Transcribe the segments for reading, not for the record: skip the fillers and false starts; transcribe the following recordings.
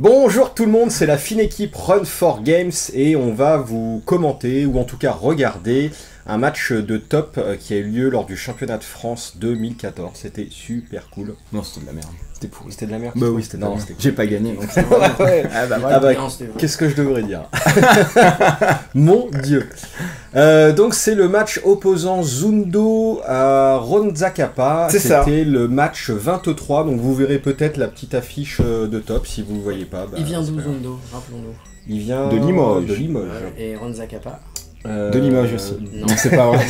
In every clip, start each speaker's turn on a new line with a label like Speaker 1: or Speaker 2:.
Speaker 1: Bonjour tout le monde, c'est la fine équipe Run for Games et on va vous commenter ou en tout cas regarder un match de top qui a eu lieu lors du championnat de France 2014. C'était super cool.
Speaker 2: Non, c'était de la merde. C'était pourri.
Speaker 1: C'était de la merde.
Speaker 2: Bah oui, c'était de la merde. J'ai pas gagné donc.
Speaker 1: Ouais. Qu'est-ce que je devrais dire? Mon Dieu. Donc c'est le match opposant Zundo à Ronzacapa. C'était le match 23, donc vous verrez peut-être la petite affiche de top si vous ne voyez pas.
Speaker 3: Il vient d'où Zundo, rappelons-nous?
Speaker 1: Il vient
Speaker 2: de Limoges.
Speaker 1: De Limoges.
Speaker 3: Et Ronzacapa
Speaker 2: de Limoges aussi. Non, c'est pas vrai.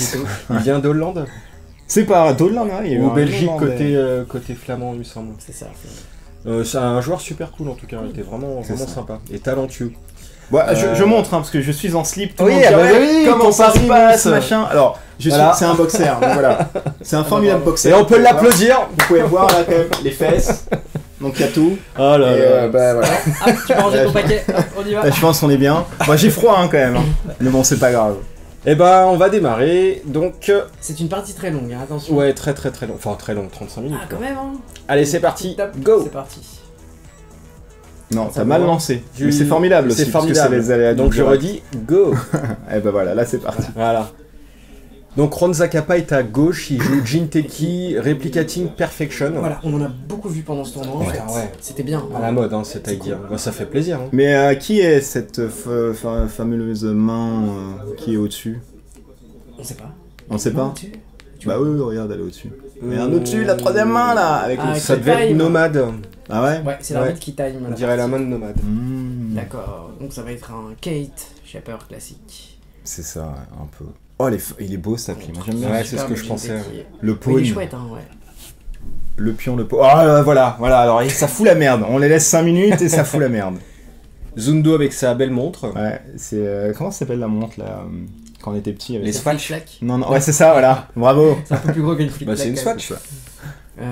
Speaker 1: Il vient d'Hollande.
Speaker 2: C'est pas d'Hollande, hein.
Speaker 1: Ou Belgique côté flamand, il me semble.
Speaker 3: C'est ça.
Speaker 1: C'est un joueur super cool en tout cas, il était vraiment sympa et talentueux.
Speaker 2: Ouais, je montre, hein, parce que je suis en slip.
Speaker 1: Oui,
Speaker 2: comment ça se passe, machin. Alors, c'est un boxer, donc voilà. C'est un formidable boxer.
Speaker 1: Et on peut l'applaudir.
Speaker 2: Vous pouvez voir là quand même les fesses. Donc il y a tout.
Speaker 1: Oh là là.
Speaker 2: Bah voilà.
Speaker 3: Ah, tu peux ranger ton paquet. On y va.
Speaker 2: Là, je pense qu'on est bien. Moi j'ai froid hein, quand même. Hein. Mais bon, c'est pas grave.
Speaker 1: Et ben on va démarrer. Donc.
Speaker 3: C'est une partie très longue, hein, attention.
Speaker 1: Ouais, très longue. Enfin très longue, 35 minutes.
Speaker 3: Ah, quand même, hein.
Speaker 1: Allez, c'est parti.
Speaker 3: Top.
Speaker 1: Go.
Speaker 3: C'est parti.
Speaker 2: Non, t'as mal lancé. Mais c'est formidable aussi.
Speaker 1: C'est formidable.
Speaker 2: Les aléas
Speaker 1: donc je redis go.
Speaker 2: Et ben voilà, là c'est parti.
Speaker 1: Voilà. Donc Ronzacapa est à gauche, il joue Jinteki Replicating Perfection.
Speaker 3: Voilà, on en a beaucoup vu pendant ce tournoi.
Speaker 1: Ouais.
Speaker 3: C'était bien.
Speaker 1: À la mode, hein, c'est-à-dire. Cool. Bah, ça fait plaisir. Hein.
Speaker 2: Mais qui est cette fameuse main qui est au-dessus?
Speaker 3: On sait pas.
Speaker 2: On sait pas? Bah oui, regarde, elle est au-dessus. Mais un au-dessus, la troisième main là avec
Speaker 1: ça devait être Nomade.
Speaker 2: Ah ouais?
Speaker 3: Ouais, c'est l'arbitre qui time.
Speaker 1: On dirait la main de Nomade.
Speaker 3: D'accord, donc ça va être un Kate Shaper classique.
Speaker 2: C'est ça, un peu. Oh, il est beau cet appli, moi j'aime bien.
Speaker 1: Ouais, c'est ce que je pensais.
Speaker 2: Le pawn.
Speaker 3: Il est chouette, hein, ouais.
Speaker 2: Le pion, le pawn. Oh, voilà, alors ça fout la merde. On les laisse 5 minutes et ça fout la merde.
Speaker 1: Zundo avec sa belle montre.
Speaker 2: Ouais, c'est. Comment ça s'appelle la montre là quand on était petit avec
Speaker 1: les Swatch.
Speaker 2: Non, ouais, c'est ça, voilà. Bravo.
Speaker 3: C'est un peu plus gros qu'une flic-flac.
Speaker 1: Bah, c'est une Swatch.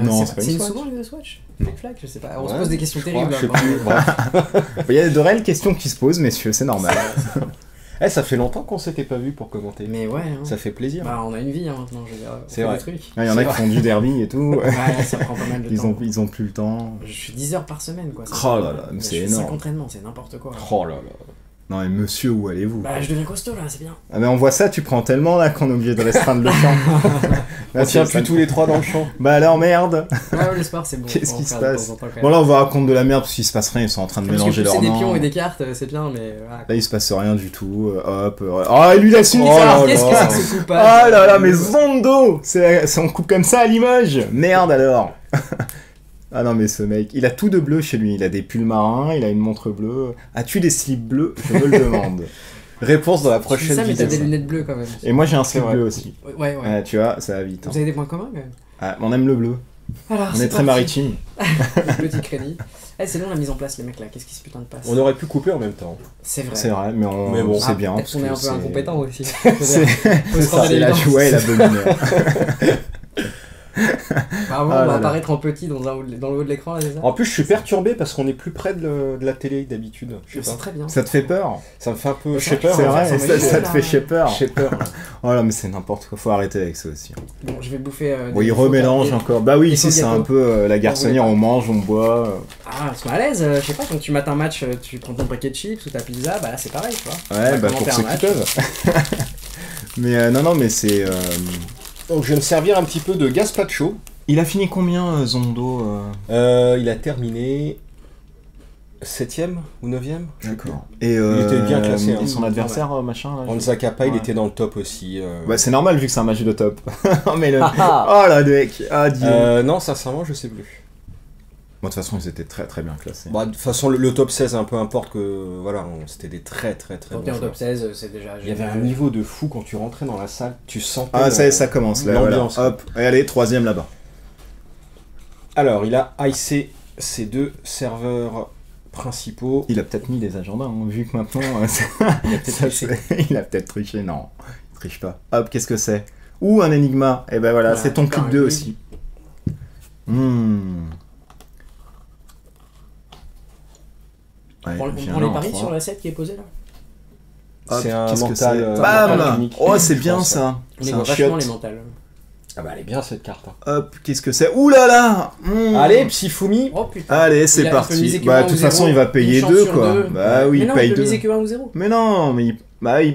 Speaker 2: Non, c'est pas une
Speaker 3: Swatch. C'est
Speaker 2: Swatch.
Speaker 3: souvent une Swatch? Flic-flac, je sais pas. On se pose des questions terribles.
Speaker 1: Il
Speaker 2: y a de réelles questions qui se posent, messieurs, c'est normal.
Speaker 1: Ça fait longtemps qu'on s'était pas vu pour commenter.
Speaker 3: Mais ouais. Hein.
Speaker 1: Ça fait plaisir.
Speaker 3: Bah, on a une vie hein, maintenant, je veux dire.
Speaker 1: C'est vrai.
Speaker 2: Il y en a qui font du derby et tout.
Speaker 3: Ouais, ça prend pas mal de temps.
Speaker 2: Ils ont plus le temps.
Speaker 3: Je suis 10 heures par semaine, quoi.
Speaker 2: Oh là là, c'est énorme.
Speaker 3: 5 entraînements, c'est n'importe quoi.
Speaker 1: Oh là là.
Speaker 2: Non mais monsieur, où allez-vous?
Speaker 3: Bah je deviens costaud là, c'est bien.
Speaker 2: Ah mais on voit ça, tu prends tellement là qu'on est obligé de restreindre le champ.
Speaker 1: On tient plus tous les trois dans le champ.
Speaker 2: Bah alors merde.
Speaker 3: Ouais, le sport c'est bon.
Speaker 2: Qu'est-ce qui se passe? Bon là on va raconter de la merde parce qu'il se passe rien, ils sont en train de mélanger leurs mains.
Speaker 3: C'est des pions et des cartes, c'est bien mais... Voilà.
Speaker 2: Là il se passe rien du tout, hop. Oh il lui laisse une
Speaker 3: carte. Qu'est-ce que c'est que ce coupage?
Speaker 2: Oh là là mais Zondo, on coupe comme ça à Limoges. Merde alors. Ah non mais ce mec, il a tout de bleu chez lui, il a des pulls marins, il a une montre bleue. As-tu des slips bleus? Je me le demande.
Speaker 1: Réponse dans la prochaine vidéo.
Speaker 3: Mais t'as des lunettes bleues quand même.
Speaker 2: Et moi j'ai un slip bleu aussi.
Speaker 3: Ouais.
Speaker 2: Tu vois, ça va vite.
Speaker 3: Vous avez des points communs quand même?
Speaker 2: Ah, on aime le bleu.
Speaker 3: Alors,
Speaker 2: on est très maritime.
Speaker 3: Petit crédit. C'est long la mise en place les mecs là, qu'est-ce qui se putain de passe?
Speaker 1: On aurait pu couper en même temps.
Speaker 3: C'est vrai.
Speaker 2: C'est vrai, mais bon, c'est bien.
Speaker 3: Peut-être qu'on est un peu incompétent aussi.
Speaker 2: C'est la joie et la bonne humeur.
Speaker 3: On va apparaître en petit dans le haut de l'écran là, c'est ça?
Speaker 1: En plus je suis perturbé parce qu'on est plus près de la télé d'habitude.
Speaker 3: C'est très bien.
Speaker 2: Ça te fait peur?
Speaker 1: Ça me fait un peu shaper.
Speaker 2: C'est vrai, ça te fait shaper.
Speaker 1: Shaper.
Speaker 2: Oh là mais c'est n'importe quoi, faut arrêter avec ça aussi.
Speaker 3: Bon je vais bouffer...
Speaker 2: Bon il remélange encore. Bah oui ici c'est un peu la garçonnière, on mange, on boit.
Speaker 3: Ah c'est à l'aise, je sais pas, quand tu mates un match, tu prends ton paquet de chips ou ta pizza, bah là c'est pareil tu vois.
Speaker 2: Ouais bah pour ceux qui peuvent. Mais non mais c'est...
Speaker 1: Donc je vais me servir un petit peu de gazpacho.
Speaker 2: Il a fini combien, Zondo
Speaker 1: Il a terminé 7ème ou 9ème.
Speaker 2: D'accord. Et
Speaker 1: il était bien classé.
Speaker 2: Et son adversaire, machin là,
Speaker 1: Ronzacapa, il était dans le top aussi.
Speaker 2: Bah c'est normal vu que c'est un match de top. Mais le... Oh là mec, ah Dieu.
Speaker 1: Non, sincèrement, je sais plus.
Speaker 2: Bon, de toute façon, ils étaient très très bien classés.
Speaker 1: Bah, de toute façon, le top 16, un peu importe que... Voilà, c'était des très bons
Speaker 3: joueurs. Top 16, c'est déjà...
Speaker 1: Il y avait un niveau de fou quand tu rentrais dans la salle, tu sentais...
Speaker 2: Ah, ça commence là,
Speaker 1: l'ambiance.
Speaker 2: Voilà. Hop, et allez, 3ème là-bas.
Speaker 1: Alors, il a icé ses 2 serveurs principaux.
Speaker 2: Il a peut-être mis des agendas, hein, vu que maintenant... il a peut-être triché, non, il triche pas. Hop, qu'est-ce que c'est? Ou un Enigma, et ben voilà, c'est ton clic 2 aussi.
Speaker 3: Ouais, on prend les paris sur la 7 qui est posée là.
Speaker 1: C'est un mental.
Speaker 2: Bam. Oh, c'est bien ça.
Speaker 3: On négocie vachement les mentales.
Speaker 1: Ah bah elle est bien cette carte. Hein.
Speaker 2: Hop, qu'est-ce que c'est? Ouh là là
Speaker 1: Allez, Psyfumi.
Speaker 3: Oh putain.
Speaker 2: Allez, c'est parti. Bah, de toute façon, il va payer 2, quoi.
Speaker 3: Deux.
Speaker 2: Bah oui,
Speaker 3: mais
Speaker 2: il
Speaker 3: non,
Speaker 2: paye
Speaker 3: il peut
Speaker 2: 2.
Speaker 3: miser que 1 ou 0.
Speaker 2: Mais non, mais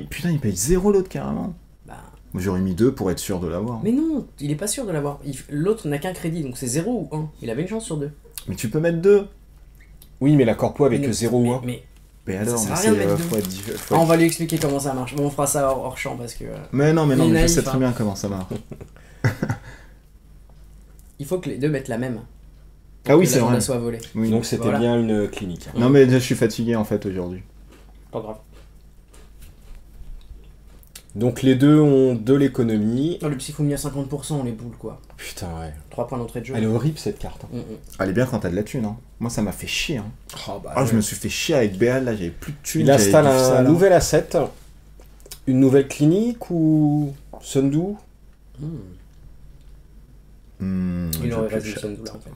Speaker 2: putain, il paye 0 l'autre carrément.
Speaker 3: Bah...
Speaker 2: J'aurais mis 2 pour être sûr de l'avoir.
Speaker 3: Mais non, il est pas sûr de l'avoir. L'autre n'a qu'un crédit, donc c'est 0 ou 1. Il avait une chance sur 2.
Speaker 2: Mais tu peux mettre 2.
Speaker 1: Oui, mais la corpo avec 0 ou 1.
Speaker 2: Mais alors,
Speaker 3: ça sert à rien de mettre 2. On va lui expliquer comment ça marche. Bon, on fera ça hors champ parce que...
Speaker 2: Mais non, mais je sais très bien comment ça marche.
Speaker 3: Il faut que les deux mettent la même.
Speaker 2: Ah oui, c'est vrai.
Speaker 3: Soit volée.
Speaker 1: Oui. Donc c'était bien une clinique.
Speaker 2: Non, mais je suis fatigué en fait aujourd'hui.
Speaker 3: Pas grave.
Speaker 1: Donc les deux ont de l'économie.
Speaker 3: Le Psyfumi à 50%, les boules quoi.
Speaker 1: Putain, ouais.
Speaker 3: 3 points d'entrée de jeu.
Speaker 1: Elle est horrible cette carte. Hein.
Speaker 2: Elle est bien quand t'as de la thune. Hein. Moi ça m'a fait chier. Hein.
Speaker 1: Ouais.
Speaker 2: Je me suis fait chier avec Béal, là j'avais plus de thune.
Speaker 1: Il installe un nouvel asset. Une nouvelle clinique ou Sundu.
Speaker 3: Il aurait résolu Sundu là en fait.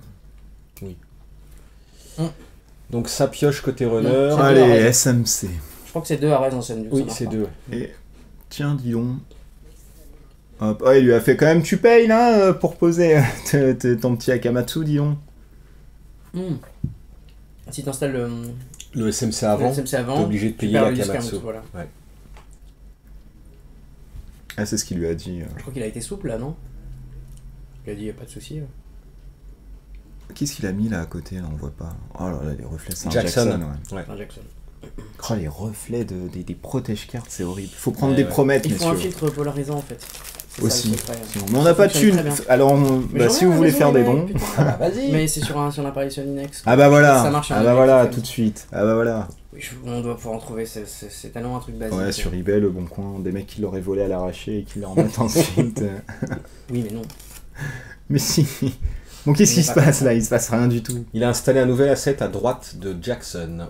Speaker 1: Oui. Donc ça pioche côté runner.
Speaker 2: Allez, SMC.
Speaker 3: Je crois que c'est 2 à raison Sundu.
Speaker 1: Oui, c'est 2.
Speaker 2: Et tiens, dis donc. Hop. Oh, il lui a fait quand même, tu payes là pour poser ton petit Akamatsu, dis donc.
Speaker 3: Si t'installes
Speaker 1: le SMC avant, t'es obligé de payer Akamatsu.
Speaker 3: Voilà.
Speaker 1: Ouais.
Speaker 2: Ah, c'est ce qu'il lui a dit.
Speaker 3: Je crois qu'il a été souple là, non? Il a dit, y a pas de souci.
Speaker 2: Qu'est-ce qu'il a mis là à côté, là, on voit pas. Oh là là, les reflets, c'est un
Speaker 1: Jackson.
Speaker 2: Ouais.
Speaker 3: Un Jackson.
Speaker 2: Oh, les reflets des protège-cartes, c'est horrible. Faut prendre des promesses,
Speaker 3: Il faut un filtre polarisant en fait.
Speaker 2: Aussi. Mais on n'a pas de thune. Alors, si vous voulez faire des dons.
Speaker 1: Vas-y.
Speaker 3: Mais c'est sur un appareil Soninex.
Speaker 2: Ah bah voilà.
Speaker 3: Ça marche.
Speaker 2: Ah bah voilà, tout de suite. Ah bah voilà.
Speaker 3: On doit pouvoir en trouver, c'est tellement un truc basique.
Speaker 2: Ouais, sur eBay, le bon coin, des mecs qui l'auraient volé à l'arraché et qui le remettent ensuite.
Speaker 3: Oui, mais non.
Speaker 2: Mais si. Bon, qu'est-ce qui se passe là? Il se passe rien du tout.
Speaker 1: Il a installé un nouvel asset à droite de Jackson.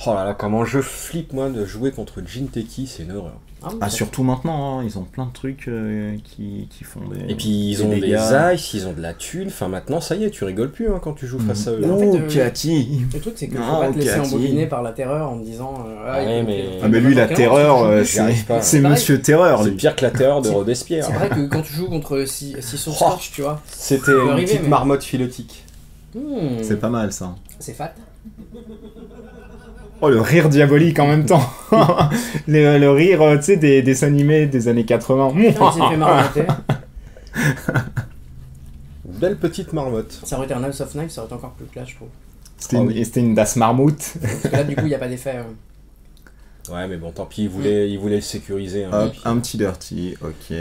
Speaker 1: Oh là là, comment je flippe moi de jouer contre Jinteki, c'est une horreur.
Speaker 2: Surtout maintenant, hein, ils ont plein de trucs qui font des.
Speaker 1: Et puis ils ont des ice, ils ont de la thune, enfin maintenant ça y est, tu rigoles plus hein, quand tu joues face à eux.
Speaker 2: Non, Kati.
Speaker 3: Le truc c'est que faut pas te laisser embobiner par la terreur en te disant.
Speaker 2: Mais lui, la terreur, c'est Monsieur Terreur.
Speaker 1: C'est pire que la terreur de Robespierre.
Speaker 3: C'est vrai que quand tu joues contre Sisson Scorch, tu vois.
Speaker 1: C'était une petite marmotte philotique.
Speaker 2: C'est pas mal ça.
Speaker 3: C'est fat.
Speaker 2: Oh, le rire diabolique en même temps. le rire, tu sais, des dessins animés des années 80.
Speaker 3: Il s'est fait marmotter.
Speaker 1: Belle petite marmotte.
Speaker 3: Ça aurait été un House of Knives, ça aurait été encore plus classe, je trouve.
Speaker 2: C'était une Das Marmoute.
Speaker 3: Parce que là, du coup, il n'y a pas d'effet.
Speaker 1: Ouais, mais bon, tant pis, il voulait le sécuriser.
Speaker 2: Hop, un petit dirty, ok.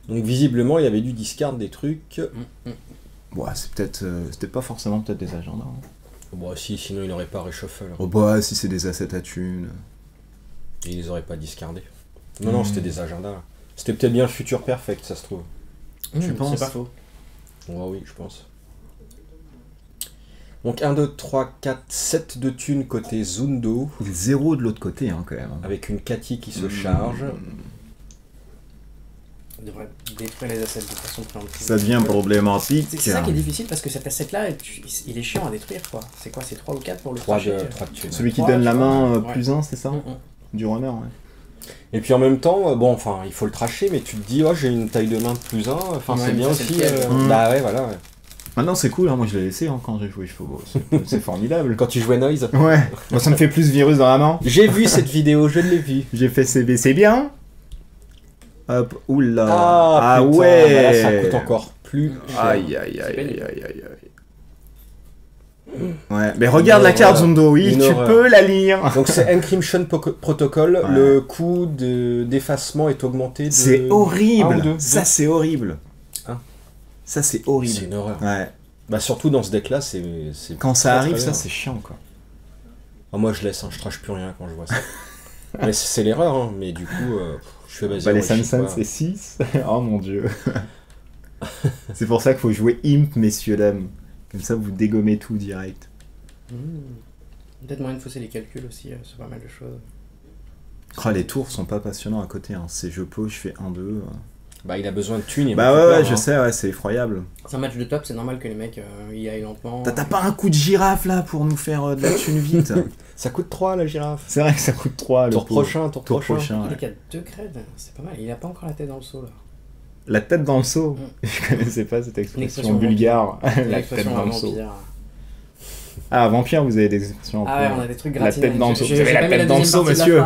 Speaker 1: Donc, visiblement, il y avait du discard des trucs.
Speaker 2: Ouais, c'était pas forcément peut-être des agendas. Hein.
Speaker 1: Bon, si, sinon il n'aurait pas reshuffle.
Speaker 2: Oh bah, si c'est des assets à thunes.
Speaker 1: Et ils les auraient pas discardés. Non, c'était des agendas. C'était peut-être bien Future Perfect, ça se trouve.
Speaker 2: Tu penses?
Speaker 3: C'est pas faux.
Speaker 1: Ouais, oui, je pense. Donc 1, 2, 3, 4, 7 de thunes côté Zundo.
Speaker 2: 0 de l'autre côté, hein, quand même.
Speaker 1: Avec une Cathy qui se charge.
Speaker 3: On devrait détruire les assets de façon préemptive.
Speaker 2: Ça devient problématique.
Speaker 3: C'est ça qui est difficile parce que cet asset là, il est chiant à détruire quoi. C'est quoi, c'est 3 ou 4 pour le
Speaker 1: 3 de thunes.
Speaker 2: Celui qui donne la main plus 1, c'est ça? Du runner, ouais.
Speaker 1: Et puis en même temps, bon, enfin, il faut le tracher, mais tu te dis, oh, j'ai une taille de main de plus 1, enfin, c'est bien aussi. Bah ouais, voilà. Ouais.
Speaker 2: Maintenant, c'est cool, hein. Moi je l'ai laissé hein, quand j'ai joué. C'est formidable.
Speaker 1: Quand tu jouais Noise?
Speaker 2: Ouais. Moi, ça me fait plus virus dans la main.
Speaker 1: J'ai vu cette vidéo, je l'ai vue.
Speaker 2: J'ai fait CB, c'est bien. Hop, oula.
Speaker 1: Ah putain,
Speaker 2: ouais.
Speaker 1: Bah là, ça coûte encore plus cher.
Speaker 2: Aïe. Ouais, mais regarde la carte Zundo, oui, tu peux la lire.
Speaker 1: Donc c'est Encryption Protocol, le coût d'effacement est augmenté de...
Speaker 2: C'est horrible, ça c'est horrible. Ça c'est horrible.
Speaker 1: C'est une horreur.
Speaker 2: Ouais.
Speaker 1: Bah surtout dans ce deck là, c'est
Speaker 2: quand ça arrive, ça c'est chiant quoi.
Speaker 1: Ah, moi je laisse, hein, je trache plus rien quand je vois ça. Mais c'est l'erreur, hein, mais du coup, je fais vas-y.
Speaker 2: Bah les Samsung c'est 6. Oh mon dieu. C'est pour ça qu'il faut jouer Imp, messieurs dames. Comme ça, vous dégommez tout direct.
Speaker 3: Peut-être moyen de fausser les calculs aussi, c'est pas mal de choses.
Speaker 2: Oh, les tours sont pas passionnants à côté. Hein. C'est je pose, je fais 1-2.
Speaker 1: Bah il a besoin de thunes.
Speaker 2: Bah ouais, je sais, ouais, c'est effroyable.
Speaker 3: C'est un match de top, c'est normal que les mecs y aillent lentement.
Speaker 2: T'as pas un coup de girafe là pour nous faire de la thune vite?
Speaker 1: Ça coûte 3 la girafe.
Speaker 2: C'est vrai que ça coûte 3
Speaker 1: tour prochain.
Speaker 3: Il est qu'à 2 creds, c'est pas mal. Il a pas encore la tête dans le seau là.
Speaker 2: La tête dans le seau? Je connaissais pas cette expression bulgare. La tête dans le seau. Ah, vampire, vous avez des expressions.
Speaker 3: Ah ouais, on a des trucs gratuits.
Speaker 2: La tête dans le seau. Vous avez la tête dans le seau, monsieur.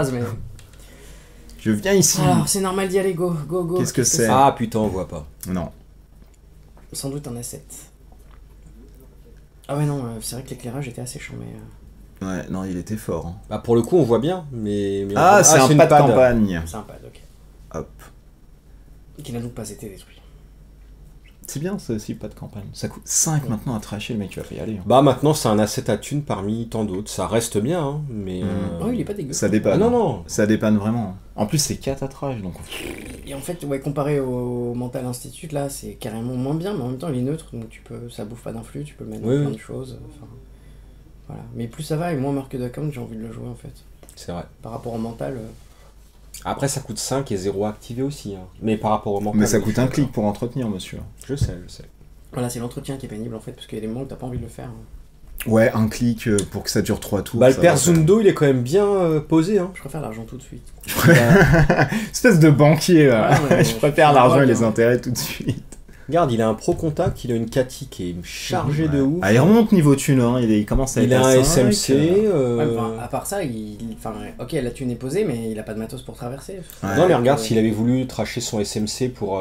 Speaker 2: Je viens ici.
Speaker 3: Alors, c'est normal d'y aller, go.
Speaker 2: Qu'est-ce que c'est?
Speaker 1: Ah putain, on voit pas.
Speaker 2: Non.
Speaker 3: Sans doute un asset. Ah ouais, non, c'est vrai que l'éclairage était assez chambé.
Speaker 2: Ouais, non, il était fort. Hein.
Speaker 1: Bah pour le coup, on voit bien, mais
Speaker 2: ah, c'est un pad de campagne.
Speaker 3: C'est un pad, ok.
Speaker 2: Hop.
Speaker 3: Qui n'a donc pas été détruit.
Speaker 2: C'est bien ça aussi, pas de campagne. Ça coûte 5 maintenant à trasher, le mec tu vas pas y aller. Hein.
Speaker 1: Bah maintenant c'est un asset à thune parmi tant d'autres. Ça reste bien, hein, mais...
Speaker 3: Oh, il est pas dégueu.
Speaker 2: Ça dépanne.
Speaker 1: Ah, non.
Speaker 2: Ça dépanne vraiment. En plus c'est 4 à trash, donc...
Speaker 3: Et en fait, ouais, comparé au Mental Institute, là, c'est carrément moins bien, mais en même temps il est neutre, donc ça bouffe pas d'influx, tu peux le mettre dans plein de choses. Enfin, voilà. Mais plus ça va, et moins Mark Account, j'ai envie de le jouer en fait.
Speaker 1: C'est vrai.
Speaker 3: Par rapport au Mental...
Speaker 1: Après ça coûte 5 et 0 activé aussi, hein. Mais par rapport au Mental...
Speaker 2: Mais ça coûte un clic pour entretenir, monsieur.
Speaker 1: Je sais.
Speaker 3: Voilà, c'est l'entretien qui est pénible en fait, parce qu'il y a des moments où t'as pas envie de le faire. Hein.
Speaker 2: Ouais, un clic pour que ça dure 3 tours.
Speaker 1: Bah le père Zundo, il est quand même bien posé. Hein.
Speaker 3: Je préfère l'argent tout de suite.
Speaker 2: Espèce de banquier, là. Ouais, je préfère l'argent et les intérêts tout de suite.
Speaker 1: Regarde, il a un pro contact, il a une Cathy qui est chargée de ouf.
Speaker 2: Ah, il remonte niveau thune, hein. Il commence à être
Speaker 1: à 5. Il a un SMC.
Speaker 3: Ouais, à part ça, ok, la thune est posée, mais il a pas de matos pour traverser.
Speaker 1: Ouais. Non, mais regarde, s'il avait voulu tracher son SMC pour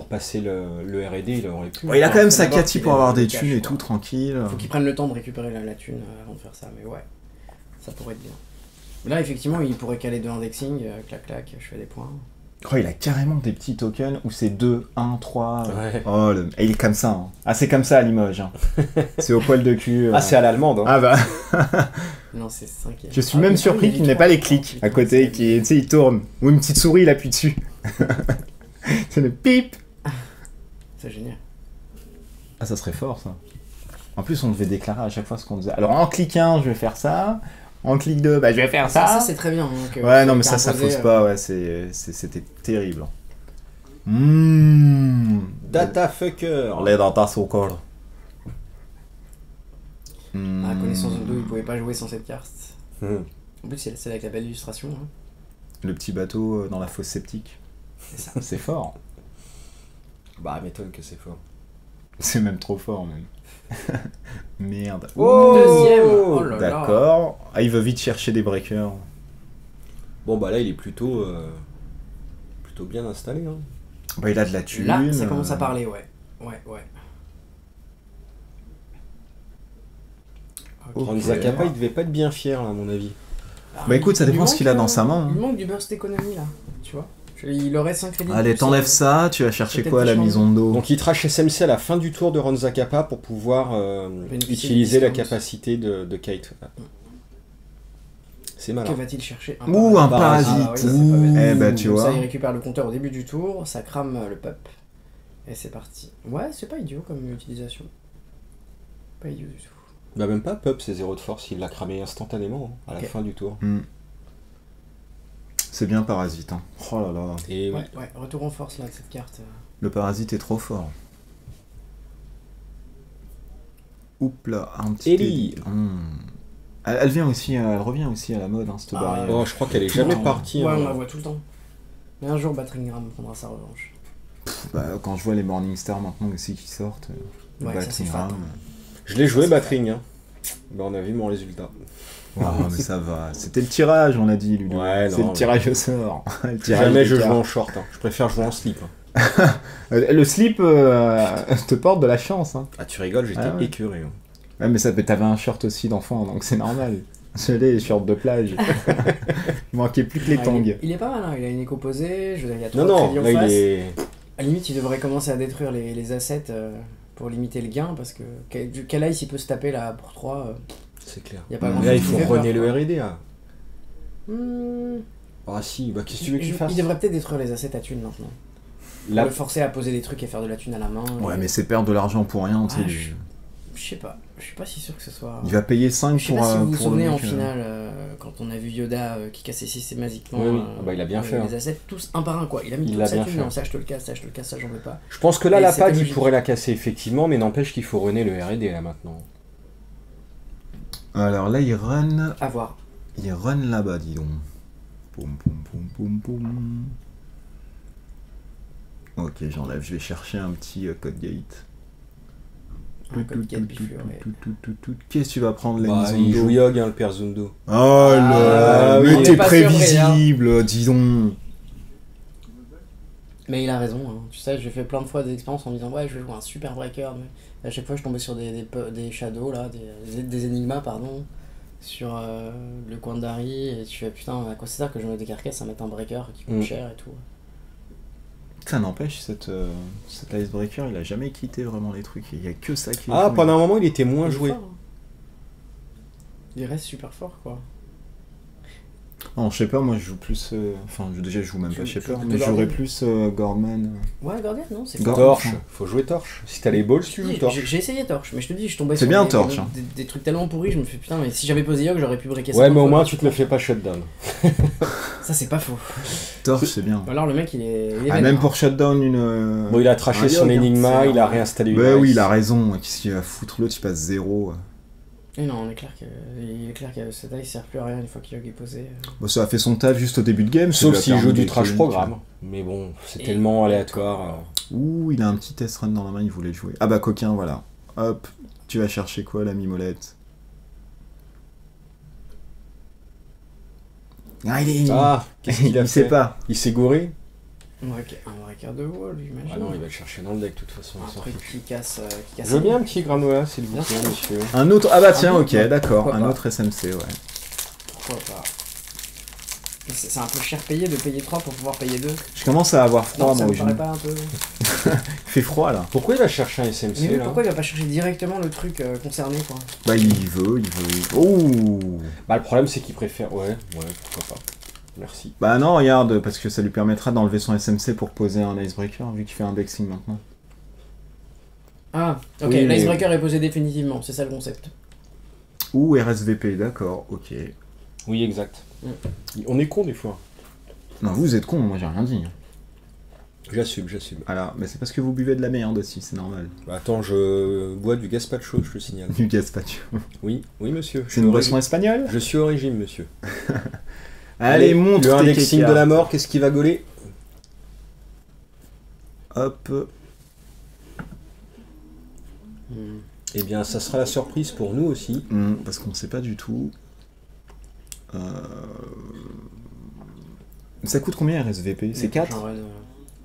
Speaker 1: passer le R&D, il aurait pu.
Speaker 2: Ouais, il a quand même sa Cathy pour avoir des thunes et tout, tranquille.
Speaker 3: Faut qu'il prenne le temps de récupérer la thune avant de faire ça, mais ouais, ça pourrait être bien. Là, effectivement, il pourrait caler 2 indexing, clac, je fais des points.
Speaker 2: Oh, il a carrément des petits tokens où c'est 2, 1, 3.
Speaker 1: Ouais.
Speaker 2: Oh, il est comme ça. Hein. Ah, c'est comme ça à Limoges. Hein. C'est au poil de cul.
Speaker 1: Ah, c'est à l'allemande. Hein.
Speaker 2: Ah bah.
Speaker 3: Non, c'est 5.
Speaker 2: Je suis même surpris qu'il n'ait pas les clics à côté, qui, tu sais, il tourne. Ou une petite souris, il appuie dessus. C'est le pip.
Speaker 3: C'est génial.
Speaker 2: Ah, ça serait fort, ça. En plus, on devait déclarer à chaque fois ce qu'on faisait. Alors, en clic 1, je vais faire ça. En clic 2, bah je vais faire ça.
Speaker 3: Ça c'est très bien. Donc,
Speaker 2: ouais, non, mais ça fausse pas, ouais, c'était terrible.
Speaker 1: Data fucker.
Speaker 2: Les data so cool.
Speaker 3: À connaissance de dos, il pouvait pas jouer sans cette carte. En plus, c'est avec la belle illustration. Hein.
Speaker 2: Le petit bateau dans la fosse septique.
Speaker 3: C'est ça.
Speaker 2: C'est fort.
Speaker 1: Bah, m'étonne que c'est fort.
Speaker 2: C'est même trop fort, même. Merde.
Speaker 3: Oh, deuxième. Oh là là.
Speaker 2: D'accord. Ah, il veut vite chercher des breakers.
Speaker 1: Bon, bah là, il est plutôt bien installé. Hein.
Speaker 2: Bah, il a de la thune.
Speaker 3: Là, ça commence à parler, ouais.
Speaker 1: Okay. Zakapa, il devait pas être bien fier, là, à mon avis.
Speaker 2: Bah écoute, ça dépend ce qu'il a dans sa main.
Speaker 3: Il manque du burst économie, là. Tu vois, il aurait 5 crédits.
Speaker 2: Allez, t'enlèves ça, tu vas chercher quoi à la maison d'eau?
Speaker 1: Donc il trash SMC à la fin du tour de Ron Zakapa pour pouvoir utiliser la capacité de Kate. C'est malin.
Speaker 3: Que va-t-il chercher?
Speaker 2: Un parasite.
Speaker 3: Ah, oui,
Speaker 2: eh bah tu vois.
Speaker 3: Ça, il récupère le compteur au début du tour, ça crame le pup. Et c'est parti. Ouais, c'est pas idiot comme utilisation. Pas idiot du tout.
Speaker 1: Bah même pas, Pup c'est 0 de force, il l'a cramé instantanément à la fin du tour.
Speaker 2: C'est bien Parasite. Hein. Oh là là.
Speaker 1: Et
Speaker 3: ouais, retour en force là de cette carte.
Speaker 2: Le Parasite est trop fort. Oups là, un petit
Speaker 1: Ellie.
Speaker 2: Elle revient aussi à la mode, hein, cette barrière.
Speaker 1: Oh, je crois qu'elle est jamais partie.
Speaker 3: Ouais, on la voit tout le temps. Mais un jour, Batteringham prendra sa revanche.
Speaker 2: Bah, quand je vois les Morningstar maintenant aussi qui sortent,
Speaker 3: Batteringham.
Speaker 1: Je l'ai joué Battering. Hein. Bah, on a vu mon résultat.
Speaker 2: Oh, mais ça va. C'était le tirage, on a dit, Ludo.
Speaker 1: Ouais,
Speaker 2: c'est le tirage au sort.
Speaker 1: Jamais je joue en short. Hein. Je préfère jouer en slip.
Speaker 2: Hein. Le slip te porte de la chance. Hein.
Speaker 1: Ah, tu rigoles, j'étais écœuré. Hein.
Speaker 2: Ouais, mais t'avais un short aussi d'enfant, donc c'est normal. Je l'ai, les shorts de plage. Il manquait plus que les tongs.
Speaker 3: Il est pas mal, hein. Il a une éco posée. Je veux dire, il y a
Speaker 1: 3 crédits en face.
Speaker 3: À la limite, il devrait commencer à détruire les assets pour limiter le gain, parce que quel ice il peut se taper là pour 3
Speaker 1: c'est clair.
Speaker 3: Y a pas
Speaker 1: là, il faut runner le R&D. Hein. Ah si, bah qu'est-ce que tu veux qu'il fasse?
Speaker 3: Il devrait peut-être détruire les assets à thune maintenant. Là... Le forcer à poser des trucs et faire de la thune à la main.
Speaker 2: Ouais, mais c'est perdre de l'argent pour rien, tu sais.
Speaker 3: Je sais pas. Je suis pas si sûr que ce soit...
Speaker 2: Il va payer 5
Speaker 3: je sais pas si vous vous souvenez en finale, quand on a vu Yoda qui cassait systématiquement
Speaker 1: il a bien fait.
Speaker 3: Les assets, tous un par un quoi. Il a mis toute sa thune, non, ça je te le casse, ça j'en veux pas.
Speaker 1: Je pense que là, la pad, il pourrait la casser effectivement, mais n'empêche qu'il faut runner le R&D là maintenant.
Speaker 2: Alors là, il run...
Speaker 3: À voir.
Speaker 2: Il run là-bas, dis donc. Poum, poum, poum, poum, poum. Ok, j'enlève, je vais chercher un petit code gate. Qu'est-ce que tu vas prendre,
Speaker 1: il joue Yogg, le père Zundo.
Speaker 2: Oh là, mais t'es prévisible, dis donc.
Speaker 3: Mais il a raison, hein. Tu sais, j'ai fait plein de fois des expériences en me disant ouais, je vais jouer un super breaker, mais à chaque fois je tombais sur des shadows, là, des énigmas, pardon, sur le coin d'Harry, et tu fais putain, à quoi c'est ça que je mets des carcasses à mettre un breaker qui coûte cher et tout.
Speaker 2: Ça n'empêche, cet icebreaker, il a jamais quitté vraiment les trucs. Il y a que ça qui...
Speaker 1: pendant un moment, il était moins joué.
Speaker 3: Fort, hein. Il reste super fort, quoi.
Speaker 2: Non, Shaper, moi je joue plus... déjà je joue même pas Shaper, mais je jouerais plus Gordman.
Speaker 3: Ouais, Guardian, non, c'est
Speaker 1: Torche, faut jouer Torche. Si t'as les balls, tu joues Torche.
Speaker 3: J'ai essayé Torche, mais je te dis, je tombais
Speaker 2: sur
Speaker 3: des trucs tellement pourris, je me fais putain, mais si j'avais posé Yogg, j'aurais pu breaker ça.
Speaker 1: Ouais, mais au moins tu te le fais pas shutdown.
Speaker 3: Ça, c'est pas faux.
Speaker 2: Torche, c'est bien.
Speaker 3: Alors le mec, il est
Speaker 2: même pour shutdown une...
Speaker 1: Bon, il a trashé son Enigma, il a réinstallé une
Speaker 2: Bah oui, il a raison. Qu'est-ce qu'il va foutre l'autre, il passe 0.
Speaker 3: Et non, il est clair que cette il sert plus à rien une fois qu'il est posé.
Speaker 2: Bon, ça a fait son taf juste au début de game.
Speaker 1: Sauf s'il joue du trash programme. Mais bon, c'est tellement aléatoire.
Speaker 2: Ouh, il a un petit test run dans la main, il voulait le jouer. Ah bah coquin, voilà. Hop, tu vas chercher quoi, la mimolette?
Speaker 1: Qu'est-ce qu'il a fait?
Speaker 2: Il sait pas.
Speaker 1: Il s'est gouré?
Speaker 3: Un breaker de wall, j'imagine.
Speaker 1: Ah non, il va le chercher dans le deck de toute façon.
Speaker 3: Un truc qui casse.
Speaker 1: Je veux bien un petit granola, s'il vous plaît, monsieur.
Speaker 2: Un autre. Ah bah tiens, ok, d'accord. Un autre SMC, ouais.
Speaker 3: Pourquoi pas? C'est un peu cher payé de payer 3 pour pouvoir payer 2.
Speaker 2: Je commence à avoir froid, moi,
Speaker 3: ça me paraît pas un peu...
Speaker 2: Il fait froid, là.
Speaker 1: Pourquoi il va chercher un SMC,
Speaker 3: mais
Speaker 1: là?
Speaker 3: pourquoi il va pas chercher directement le truc concerné, quoi?
Speaker 2: Bah, il veut... Oh!
Speaker 1: Bah, le problème, c'est qu'il préfère... Ouais, pourquoi pas. Merci.
Speaker 2: Bah non, regarde, parce que ça lui permettra d'enlever son SMC pour poser un icebreaker, vu qu'il fait un Bexing maintenant.
Speaker 3: Ah, ok, oui, l'icebreaker est posé définitivement, c'est ça le concept.
Speaker 2: Ou RSVP, d'accord, ok.
Speaker 1: Oui, exact. On est con des fois.
Speaker 2: Non, vous êtes con, moi j'ai rien dit.
Speaker 1: J'assume.
Speaker 2: Alors, mais c'est parce que vous buvez de la merde aussi, c'est normal.
Speaker 1: Bah attends, je bois du gazpacho, je le signale.
Speaker 2: Du gazpacho.
Speaker 1: Oui, monsieur.
Speaker 2: C'est une boisson espagnole?
Speaker 1: Je suis au régime, monsieur.
Speaker 2: Allez, montre
Speaker 1: le indexing de la mort, qu'est-ce qui va gauler?
Speaker 2: Hop.
Speaker 1: Eh bien, ça sera la surprise pour nous aussi.
Speaker 2: Parce qu'on sait pas du tout. Ça coûte combien RSVP? C'est 4?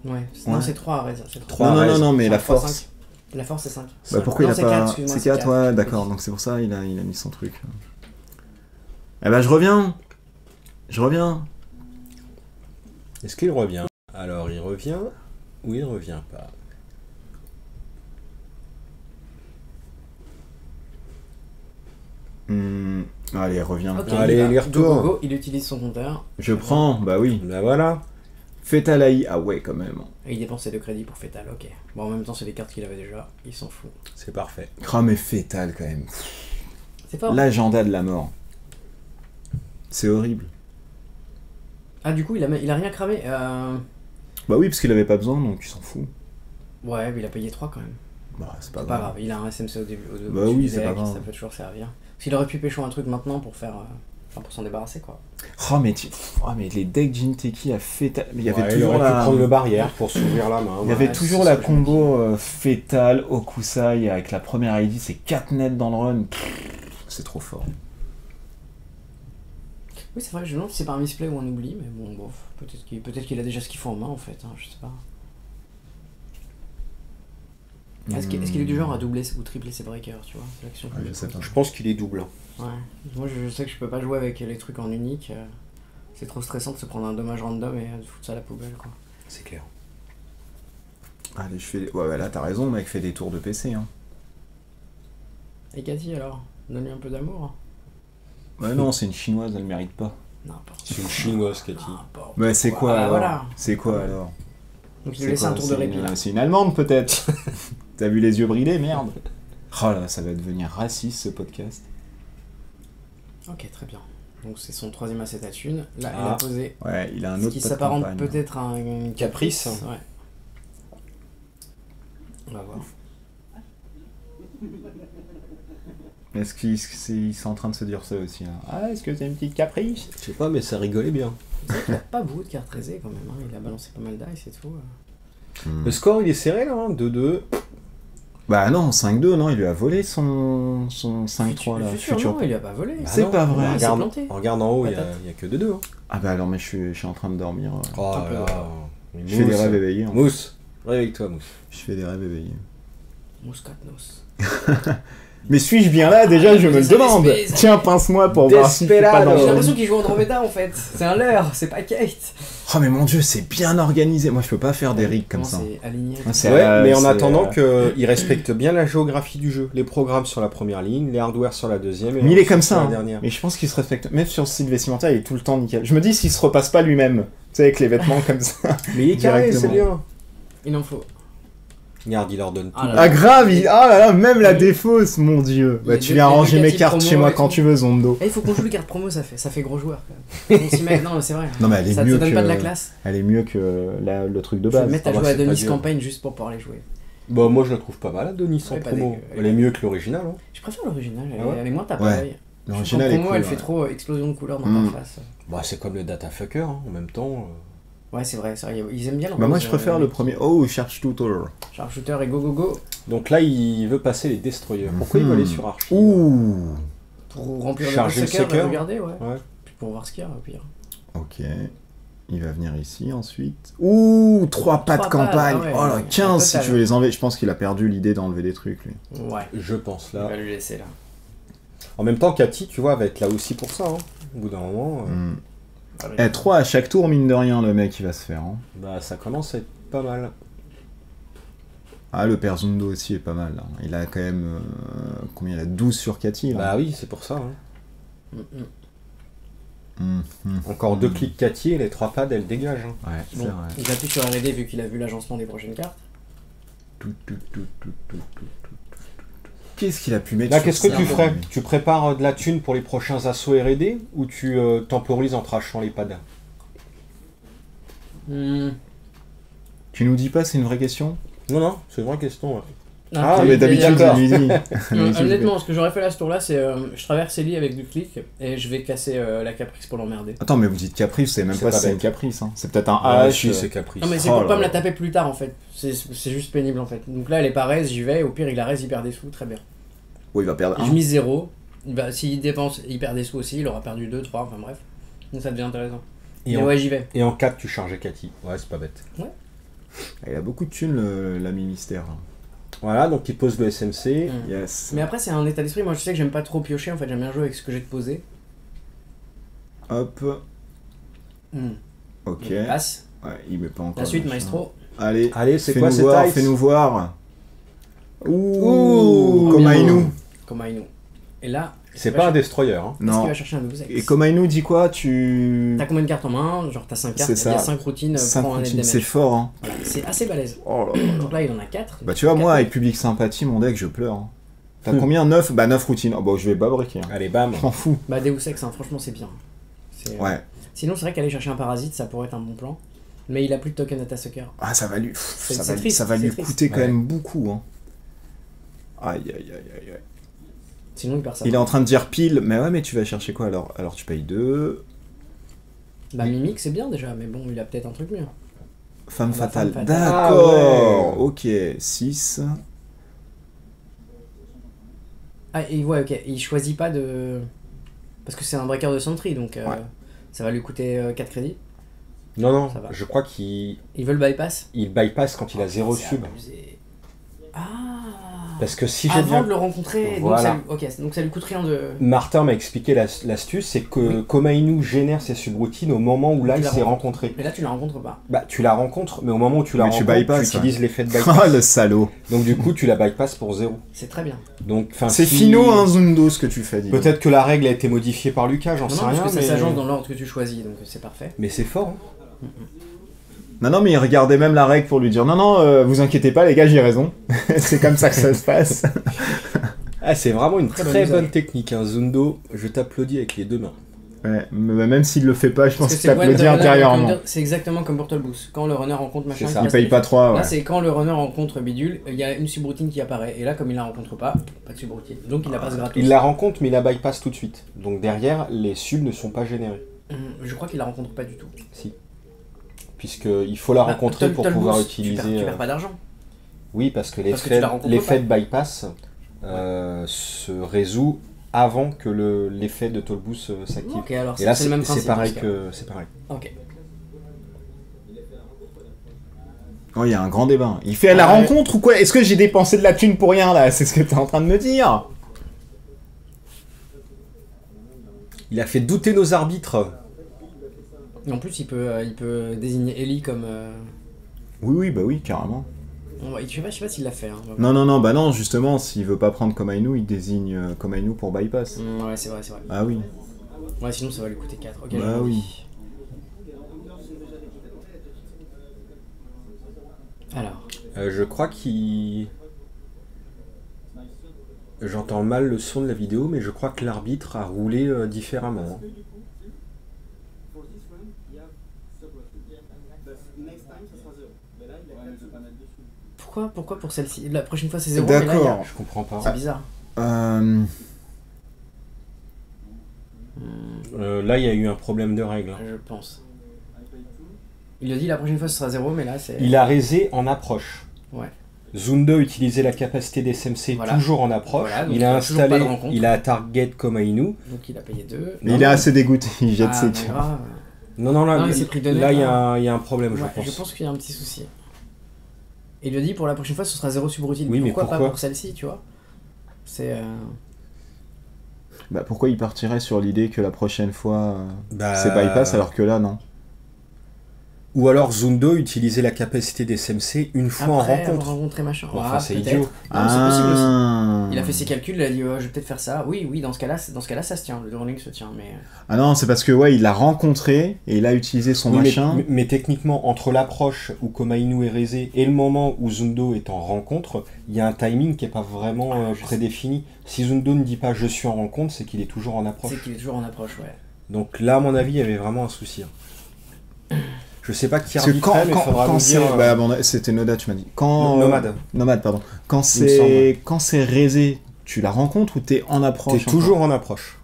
Speaker 3: Ouais. Non, c'est 3 RS.
Speaker 2: Non, mais la force.
Speaker 3: 5. La force, c'est 5.
Speaker 2: Bah pourquoi il a pas... C'est 4, ouais, d'accord, donc c'est pour ça il a mis son truc. Eh bah je reviens.
Speaker 1: Est-ce qu'il revient? Alors, il revient ou il revient pas?
Speaker 2: Allez, reviens.
Speaker 3: Okay,
Speaker 1: allez, les retours.
Speaker 3: Il utilise son compteur.
Speaker 2: Je prends, bah oui.
Speaker 1: Bah voilà.
Speaker 2: Fetal AI, ah ouais, quand même.
Speaker 3: Et il dépense ses 2 crédits pour Fetal, ok. Bon, en même temps, c'est les cartes qu'il avait déjà, il s'en fout.
Speaker 1: C'est parfait.
Speaker 2: Oh, mais Fetal, quand même.
Speaker 3: C'est fort.
Speaker 2: L'agenda de la mort. C'est horrible.
Speaker 3: Ah, du coup, il a rien cramé.
Speaker 2: Bah oui, parce qu'il avait pas besoin, donc il s'en fout.
Speaker 3: Ouais, mais il a payé 3 quand même.
Speaker 2: Bah, c'est pas
Speaker 3: grave. Il a un SMC au début.
Speaker 2: Bah oui, c'est pas grave.
Speaker 3: Ça peut toujours servir. Parce qu'il aurait pu pécho un truc maintenant pour faire... pour s'en débarrasser, quoi.
Speaker 2: Oh, mais les decks Jinteki à Fetal... Il y avait toujours
Speaker 1: il aurait pu prendre le barrière pour s'ouvrir la main.
Speaker 2: Il y avait toujours la combo Fetal, Okusai, avec la première ID, c'est 4 nets dans le run. C'est trop fort.
Speaker 3: Oui, c'est vrai, je me demande si c'est pas un misplay ou un oubli, mais bon, peut-être qu'il a déjà ce qu'il faut en main, en fait, hein, je sais pas. Est-ce qu'il est du genre à doubler ou tripler ses breakers, tu vois? C'est l'action.
Speaker 2: Je sais pas.
Speaker 1: Je pense qu'il est double.
Speaker 3: Ouais. Moi, je sais que je peux pas jouer avec les trucs en unique. C'est trop stressant de se prendre un dommage random et de foutre ça à la poubelle, quoi.
Speaker 1: C'est clair.
Speaker 2: Allez, je fais... Ouais, là, t'as raison, mec, fais des tours de PC, hein.
Speaker 3: Et Cathy, alors? Donne-lui un peu d'amour.
Speaker 2: Ouais, non, c'est une chinoise, elle mérite pas.
Speaker 1: C'est une chinoise, Cathy.
Speaker 2: Mais c'est quoi, alors? Voilà. C'est quoi, alors?
Speaker 3: Donc il lui laisse un tour de répit, là.
Speaker 2: C'est une allemande, peut-être. T'as vu les yeux brillés, merde. Oh là, ça va devenir raciste ce podcast.
Speaker 3: Ok, très bien. Donc c'est son 3e asset à thune. Là, il a posé.
Speaker 2: Ouais, il a un autre.
Speaker 3: Ce qui s'apparente peut-être à un caprice. Ouais. On va voir.
Speaker 2: Est-ce qu'ils sont en train de se dire ça aussi là? Ah, est-ce que c'est une petite caprice?
Speaker 1: Je sais pas, mais ça rigolait bien.
Speaker 3: C'est vrai qu'il a pas beaucoup de cartes raisées quand même. Hein. Il a balancé pas mal d'ice et tout.
Speaker 1: Le score il est serré là, hein, 2-2.
Speaker 2: Bah non, 5-2, non, il lui a volé son 5-3 là.
Speaker 3: Futur. Non, il lui a pas volé.
Speaker 2: Bah c'est pas vrai.
Speaker 1: Regarde en haut, il y a que 2-2. Hein.
Speaker 2: Ah bah alors, mais je suis en train de dormir.
Speaker 1: Oh là là.
Speaker 2: Je fais des rêves éveillés.
Speaker 1: Mousse, réveille-toi, Mousse.
Speaker 2: Je fais des rêves éveillés.
Speaker 3: Mouscatnos.
Speaker 2: Mais suis-je bien là? Déjà, je me le demande. Tiens, pince-moi pour voir si je suis pas dans
Speaker 3: J'ai l'impression qu'il joue Andromeda en fait. C'est un leurre, c'est pas Kate.
Speaker 2: Oh mais mon dieu, c'est bien organisé. Moi, je peux pas faire des rigs comme ça.
Speaker 3: C'est aligné.
Speaker 1: Ouais, mais en attendant qu'il respecte bien la géographie du jeu. Les programmes sur la première ligne, les hardware sur la deuxième. Et
Speaker 2: mais il est comme ça.
Speaker 1: Hein.
Speaker 2: Mais je pense qu'il se respecte. Même sur le site vestimentaire, il est tout le temps nickel. Je me dis s'il se repasse pas lui-même. Tu sais, avec les vêtements comme ça.
Speaker 1: Mais il est carré, c'est bien.
Speaker 3: Il en faut.
Speaker 1: Regarde, il leur donne tout.
Speaker 2: Ah grave, ah là là, même la défausse, mon dieu. Bah, tu viens ranger mes cartes chez moi quand tu veux, Zondo.
Speaker 3: Il faut qu'on joue les cartes promo, ça fait gros joueur quand même. On s'y met, non, c'est vrai.
Speaker 2: Non, mais elle est
Speaker 3: ça
Speaker 2: mieux
Speaker 3: te donne
Speaker 2: que...
Speaker 3: pas de la classe.
Speaker 2: Elle est mieux que le truc de
Speaker 3: base. Je vais
Speaker 2: base.
Speaker 3: me mettre à jouer à Denis campagne juste pour pouvoir les jouer.
Speaker 1: Bah, moi je la trouve pas mal, la Denis en promo. Elle est mieux que l'original. Hein.
Speaker 3: Je préfère l'original, elle est moins tape-œil.
Speaker 2: L'original est cool.
Speaker 3: Elle fait trop explosion de couleurs dans ta face.
Speaker 1: Bah, c'est comme le Datafucker, en même temps.
Speaker 3: Ouais, c'est vrai, ils aiment bien.
Speaker 2: Bah moi je préfère le premier. Oh, Sharpshooter.
Speaker 3: Sharpshooter et go.
Speaker 1: Donc là, il veut passer les Destroyers. Pourquoi il veut aller sur Archie?
Speaker 2: Ouh.
Speaker 3: Pour remplir
Speaker 1: le Seeker,
Speaker 3: regarder, ouais. Puis pour voir ce qu'il y a, au pire.
Speaker 2: Ok. Il va venir ici ensuite. Ouh, 3 pas de campagne. Oh là, 15 si tu veux les enlever. Je pense qu'il a perdu l'idée d'enlever des trucs, lui.
Speaker 1: Ouais. Je pense là.
Speaker 3: Il va lui laisser là.
Speaker 1: En même temps, Cathy, tu vois, va être là aussi pour ça. Hein. Au bout d'un moment.
Speaker 2: 3 à chaque tour, mine de rien, le mec, il va se faire. Hein.
Speaker 1: Bah, ça commence à être pas mal.
Speaker 2: Ah, le père Zundo aussi est pas mal. Là. Il a quand même... combien il a 12 sur Cathy, là.
Speaker 1: Bah oui, c'est pour ça. Hein. Encore 2 clics Cathy et les 3 pads, elle dégage. Hein.
Speaker 2: Ouais, c'est vrai.
Speaker 3: Il appuie sur R&D vu qu'il a vu l'agencement des prochaines cartes.
Speaker 2: Qu'est-ce qu'il a pu mettre?
Speaker 1: Là, qu'est-ce que tu ferais? Tu prépares de la thune pour les prochains assauts R&D ou tu temporises en trachant les pads?
Speaker 2: Tu nous dis pas, c'est une vraie question?
Speaker 1: Non, c'est une vraie question. Ouais.
Speaker 2: Ah, mais d'habitude, je lui dis.
Speaker 3: Honnêtement, ce que j'aurais fait là ce tour-là, c'est je traverse Ellie avec du clic et je vais casser la caprice pour l'emmerder.
Speaker 2: Attends, mais vous dites caprice, c'est même pas si c'est une caprice. Hein. C'est peut-être un H.
Speaker 1: C'est caprice.
Speaker 3: Non, mais c'est pour pas me la taper plus tard en fait. C'est juste pénible en fait. Donc là, elle est pas raise, j'y vais. Au pire, il a raise, il perd des sous, très bien.
Speaker 2: Oui, il va perdre 1.
Speaker 3: Je mise 0. S'il dépense, il perd des sous aussi. Il aura perdu 2, 3, enfin bref. Donc ça devient intéressant. Et ouais, j'y vais.
Speaker 1: Et en 4, tu charges Cathy. Ouais, c'est pas bête.
Speaker 3: Ouais.
Speaker 2: Il a beaucoup de thunes, l'ami mystère.
Speaker 1: Voilà, donc il pose le SMC.
Speaker 2: Yes.
Speaker 3: Mais après, c'est un état d'esprit. Moi, je sais que j'aime pas trop piocher. En fait, j'aime bien jouer avec ce que j'ai de posé.
Speaker 2: Hop. Ok.
Speaker 3: Il passe.
Speaker 2: Ouais, il met pas encore.
Speaker 3: La suite, maestro.
Speaker 2: Allez,
Speaker 1: c'est quoi cette taille?
Speaker 2: Fais-nous voir. Ouh, Komainu.
Speaker 3: Et là...
Speaker 1: C'est pas un destroyer. Hein.
Speaker 2: Non.
Speaker 3: Est-ce qu'il va chercher un nouveau
Speaker 2: Et Komainu dit quoi? T'as
Speaker 3: combien de cartes en main? Genre t'as 5 cartes, il y a 5 routines,
Speaker 2: 5
Speaker 3: prends un net
Speaker 2: routines,
Speaker 3: damage.
Speaker 2: c'est fort. Hein.
Speaker 3: Voilà, c'est assez balèze.
Speaker 2: Oh là là.
Speaker 3: Donc là il en a 4.
Speaker 2: Bah tu vois, moi avec Public Sympathie, mon deck, je pleure. Hein. T'as combien? 9? Bah 9 routines. Oh bah je vais pas briquer. Hein.
Speaker 1: Allez, bam.
Speaker 2: Je m'en fous.
Speaker 3: Bah Deus Ex, hein, franchement c'est bien.
Speaker 2: Ouais.
Speaker 3: Sinon c'est vrai qu'aller chercher un parasite, ça pourrait être un bon plan. Mais il a plus de token Data Sucker.
Speaker 2: Ah ça va lui, ça va lui coûter quand même beaucoup. Hein. Aïe aïe aïe aïe aïe.
Speaker 3: Sinon il perd ça.
Speaker 2: Il est en train de dire pile, mais ouais, mais tu vas chercher quoi alors? Alors tu payes 2.
Speaker 3: Bah Mimic c'est bien déjà, mais bon, il a peut-être un truc mieux.
Speaker 2: Femme fatale. D'accord. Ah, ouais. Ok, 6.
Speaker 3: Ah, et ouais, ok, il choisit pas de... Parce que c'est un breaker de Sentry, donc ça va lui coûter 4 crédits.
Speaker 1: Non, je crois qu'il...
Speaker 3: Il veut le bypass?
Speaker 1: Il bypass quand il a 0 sub.
Speaker 3: Ah.
Speaker 1: Parce que si
Speaker 3: j'ai avant de le rencontrer,
Speaker 1: voilà.
Speaker 3: donc ça lui coûte rien de...
Speaker 1: Martin m'a expliqué l'astuce, c'est que Komainu génère ses subroutines au moment où là il s'est rencontré.
Speaker 3: Mais là tu la rencontres pas.
Speaker 1: Bah tu la rencontres, mais au moment où tu la rencontres, tu utilises l'effet de bypass.
Speaker 2: Oh le salaud.
Speaker 1: Donc du coup tu la bypass pour 0.
Speaker 3: C'est très bien.
Speaker 1: Donc
Speaker 2: c'est finaux hein Zundo ce que tu fais.
Speaker 1: Peut-être que la règle a été modifiée par Lucas, j'en sais rien.
Speaker 3: Parce que ça s'agence dans l'ordre que tu choisis, donc c'est parfait.
Speaker 1: Mais c'est fort. Hein.
Speaker 2: Non, mais il regardait même la règle pour lui dire non, vous inquiétez pas, les gars, j'ai raison. C'est comme ça que ça se passe.
Speaker 1: Ah, c'est vraiment une très bonne technique, hein. Zundo, je t'applaudis avec les deux mains.
Speaker 2: Ouais, même s'il le fait pas, je pense qu'il t'applaudit intérieurement.
Speaker 3: C'est exactement comme pour Tolboost. Quand le runner rencontre machin,
Speaker 2: il paye pas 3.
Speaker 3: Là, c'est quand le runner rencontre bidule, il y a une subroutine qui apparaît. Et là, comme il la rencontre pas de subroutine. Donc il la passe gratos.
Speaker 1: Il la rencontre, mais il la bypass tout de suite. Donc derrière, les subs ne sont pas générés.
Speaker 3: Je crois qu'il la rencontre pas du tout.
Speaker 1: Si. Puisqu'il faut la rencontrer pour pouvoir utiliser.
Speaker 3: Tu perds pas d'argent.
Speaker 1: Oui, parce que l'effet de bypass se résout avant que l'effet de Tolboost s'active.
Speaker 3: Ok, alors
Speaker 1: et là,
Speaker 3: c'est le même principe.
Speaker 1: C'est pareil.
Speaker 3: Ok.
Speaker 2: Oh, il y a un grand débat. Il fait la rencontre ou quoi? Est-ce que j'ai dépensé de la thune pour rien là? C'est ce que t'es en train de me dire?
Speaker 1: Il a fait douter nos arbitres.
Speaker 3: En plus, il peut désigner Ellie comme.
Speaker 2: Oui, carrément.
Speaker 3: Je sais pas s'il l'a fait. Hein,
Speaker 2: non, justement, s'il veut pas prendre Komainu, il désigne Komainu pour bypass.
Speaker 3: Ouais, c'est vrai.
Speaker 2: Ah oui.
Speaker 3: Ouais, sinon ça va lui coûter 4. Okay,
Speaker 2: bah oui.
Speaker 3: Alors.
Speaker 1: Je crois qu'il... J'entends mal le son de la vidéo, mais je crois que l'arbitre a roulé différemment.
Speaker 3: Pourquoi pour celle-ci? La prochaine fois c'est 0,
Speaker 2: d'accord.
Speaker 3: Mais là,
Speaker 1: je comprends pas.
Speaker 3: C'est bizarre.
Speaker 1: Là, il y a eu un problème de règle.
Speaker 3: Je pense. Il a dit la prochaine fois ce sera 0, mais là c'est...
Speaker 1: Il a raisé en approche.
Speaker 3: Ouais.
Speaker 1: Zundo utilisait la capacité des SMC toujours en approche. Voilà, il a installé, il a target Komainu.
Speaker 3: Donc il a payé 2.
Speaker 2: Mais il est assez dégoûté, il jette ses tirs.
Speaker 1: Non, là il y a un problème, je pense.
Speaker 3: Je pense qu'il y a un petit souci. Et il lui a dit pour la prochaine fois ce sera 0 subroutine.
Speaker 1: Oui,
Speaker 3: pourquoi pas pour celle-ci, tu vois? C'est...
Speaker 2: Bah pourquoi il partirait sur l'idée que la prochaine fois c'est bypass alors que là non?
Speaker 1: Ou alors Zundo utilisait la capacité des SMC une fois en rencontre.
Speaker 3: Machin.
Speaker 1: Enfin, c'est idiot.
Speaker 3: Non, c'est possible aussi. Il a fait ses calculs, il a dit je vais peut-être faire ça. Oui, dans ce cas-là ça se tient, le running se tient. Mais...
Speaker 2: Ah non, c'est parce que il l'a rencontré et il a utilisé son machin.
Speaker 1: Mais techniquement, entre l'approche où Komainu est raisé et le moment où Zundo est en rencontre, il y a un timing qui n'est pas vraiment prédéfini. Si Zundo ne dit pas je suis en rencontre, c'est qu'il est toujours en approche.
Speaker 3: C'est qu'il est toujours en approche, ouais.
Speaker 1: Donc là, à mon avis, il y avait vraiment un souci. Je sais pas qui arbitrait, mais il faudra nous dire...
Speaker 2: c'était Noda, tu m'as dit. Nomade, pardon. Quand c'est raisé, tu la rencontres ou t'es en approche?
Speaker 1: T'es toujours en approche.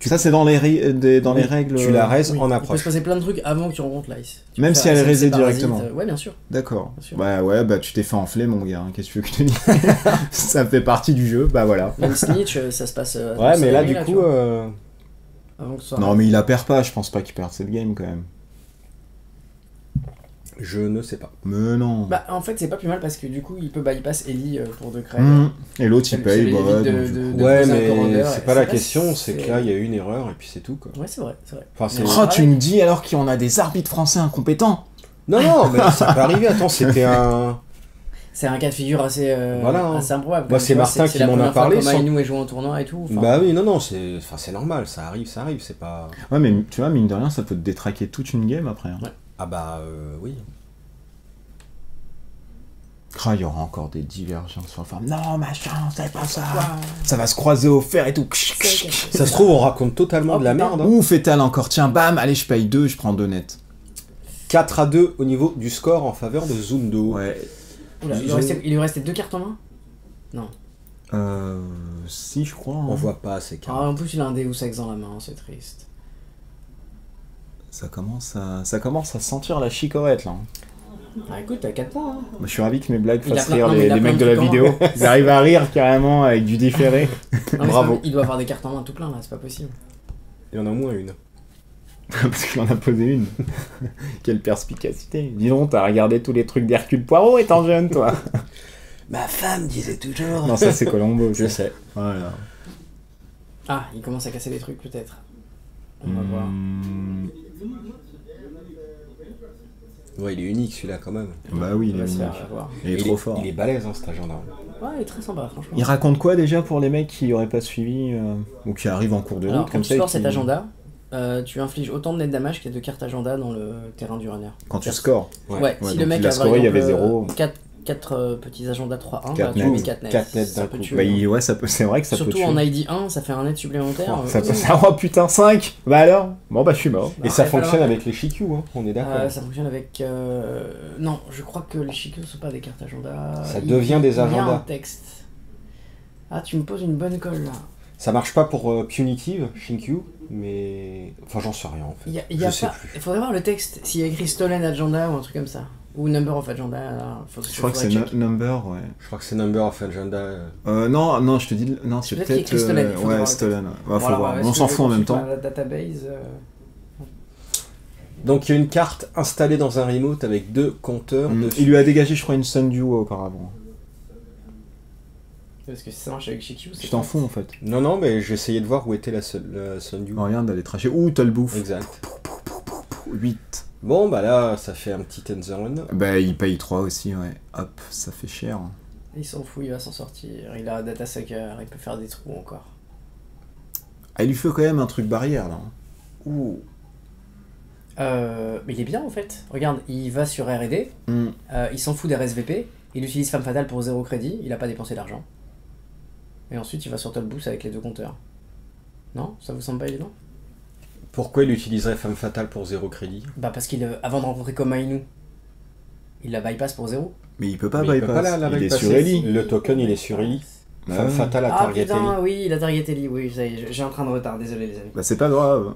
Speaker 2: Ça, c'est dans les règles...
Speaker 1: Tu la raises en approche.
Speaker 3: Il peut se passer plein de trucs avant que tu rencontres l'Ice.
Speaker 2: Même si elle est raisée directement.
Speaker 3: Ouais, bien sûr.
Speaker 2: D'accord. Bah tu t'es fait enfler, mon gars. Qu'est-ce que tu veux que je te dise? Ça fait partie du jeu, bah voilà.
Speaker 3: Même Snitch, ça se passe...
Speaker 1: ouais, mais là, du coup...
Speaker 2: Non, mais il la perd pas. Je pense pas qu'il perde cette game, quand même.
Speaker 1: Je ne sais pas.
Speaker 2: Mais non.
Speaker 3: Bah en fait c'est pas plus mal parce que du coup il peut bypass Ellie pour 2 crêpes.
Speaker 2: Et l'autre il paye.
Speaker 1: Ouais mais c'est pas la question, c'est que là il y a eu une erreur et puis c'est tout quoi.
Speaker 3: Ouais c'est vrai.
Speaker 2: Enfin, tu me dis alors qu'on a des arbitres français incompétents?
Speaker 1: Non mais ça peut arriver, attends c'était un...
Speaker 3: C'est un cas de figure assez improbable.
Speaker 1: Moi c'est Martin qui m'en a parlé.
Speaker 3: Komainu est joué en tournoi et tout.
Speaker 1: Bah oui non c'est normal, ça arrive, c'est pas...
Speaker 2: Ouais mais tu vois mine de rien ça peut te détraquer toute une game après.
Speaker 3: Ouais.
Speaker 1: Ah bah oui.
Speaker 2: Il y aura encore des divergences sur le forme. Non machin, c'est pas ça. Ça va se croiser au fer et tout.
Speaker 1: Ça se trouve on raconte totalement de la merde.
Speaker 2: Ou fait-elle encore, tiens bam, allez je paye 2, je prends 2 nets.
Speaker 1: 4-2 au niveau du score en faveur de Zundo.
Speaker 2: Ouais.
Speaker 3: Oula, il lui restait 2 cartes en main? Non.
Speaker 2: Si je crois.
Speaker 1: On voit pas ces cartes.
Speaker 3: En plus il a un Deus Ex dans la main, c'est triste.
Speaker 2: Ça commence à sentir la chicorette là.
Speaker 3: Écoute, t'as 4 points. Hein.
Speaker 2: Je suis ravi que mes blagues fassent rire les mecs de la vidéo. Ils arrivent à rire carrément avec du différé. Bravo.
Speaker 3: Il doit avoir des cartes en main tout plein là, c'est pas possible.
Speaker 1: Il y en a au moins une.
Speaker 2: Parce qu'il en a posé une. Quelle perspicacité. Dis donc, t'as regardé tous les trucs d'Hercule Poirot étant jeune, toi.
Speaker 3: Ma femme disait toujours.
Speaker 2: Non, ça c'est Colombo.
Speaker 1: Je sais.
Speaker 2: Voilà.
Speaker 3: Ah, il commence à casser des trucs peut-être. On va voir.
Speaker 1: Ouais, il est unique celui-là quand même.
Speaker 2: Bah oui, il est unique. Il est trop fort.
Speaker 1: Il est balèze ce agenda.
Speaker 3: Ouais, il est très sympa franchement.
Speaker 2: Il raconte quoi déjà pour les mecs qui auraient pas suivi ou qui arrivent en cours de route?
Speaker 3: Alors, quand tu scores cet agenda, tu infliges autant de net damage qu'il y a de cartes agenda dans le terrain du runner.
Speaker 2: Quand tu scores?
Speaker 3: Ouais, si le mec
Speaker 2: a scoré, il y avait 0.
Speaker 3: 4 petits agendas 3-1,
Speaker 2: 4
Speaker 3: tu mets 4 nets.
Speaker 1: 4 nets d'un coup.
Speaker 2: Bah, ouais, c'est vrai que ça
Speaker 3: surtout
Speaker 2: peut tuer.
Speaker 3: en ID 1, ça fait un net supplémentaire.
Speaker 2: Oh putain, 5. Bah alors. Bon bah je suis mort.
Speaker 1: Et ça fonctionne avec les Shikyu, hein, on est d'accord.
Speaker 3: Ça fonctionne avec... Non, je crois que les Shikyu ne sont pas des cartes agenda.
Speaker 1: Ça devient des agendas.
Speaker 3: Il y a un texte. Ah, tu me poses une bonne colle là.
Speaker 1: Ça marche pas pour Punitive, Shinkyu, mais... Enfin, j'en sais rien en fait. Je sais plus.
Speaker 3: Il faudrait voir le texte, s'il y a écrit Stolen Agenda ou un truc comme ça. Ou Number of Agenda.
Speaker 2: Je crois que c'est Number, ouais.
Speaker 1: Je crois que c'est Number of Agenda.
Speaker 2: Non, je te dis... Non, c'est peut-être...
Speaker 3: Stolen.
Speaker 2: Ouais, Stolen. Faut voir. On s'en fout en même temps.
Speaker 3: La database...
Speaker 1: Donc il y a une carte installée dans un remote avec 2 compteurs dessus.
Speaker 2: Il lui a dégagé, je crois, une Sun Duo auparavant.
Speaker 3: Parce que si ça marche avec Shikyu, c'est...
Speaker 2: Je t'en fous en fait.
Speaker 1: Non, mais j'essayais de voir où était la Sun Duo.
Speaker 2: Oh, regarde, elle est trashée. Ouh, t'as le bouffe.
Speaker 1: Exact.
Speaker 2: 8.
Speaker 1: Bon, bah là, ça fait un petit Tenzerun.
Speaker 2: Bah, il paye 3 aussi, ouais. Hop, ça fait cher.
Speaker 3: Il s'en fout, il va s'en sortir. Il a Data Sucker, il peut faire des trous encore.
Speaker 2: Ah, il lui fait quand même un truc barrière là.
Speaker 1: Ouh.
Speaker 3: Mais il est bien en fait. Regarde, il va sur R&D, il s'en fout des RSVP, il utilise Femme Fatale pour 0 crédit, il a pas dépensé d'argent. Et ensuite il va sur Tollboost avec les 2 compteurs. Non? Ça vous semble pas évident?
Speaker 1: Pourquoi il utiliserait Femme Fatale pour 0 crédit?
Speaker 3: Bah parce qu'il, avant de rencontrer Komainu, il la bypass pour 0.
Speaker 2: Mais il peut pas bypass, il est sur
Speaker 1: Ellie. Le token il est sur Ellie. Femme Fatale a target Ellie.
Speaker 3: Ah putain, oui, il a target Ellie, oui, j'ai un train de retard, désolé les amis.
Speaker 2: Bah c'est pas grave.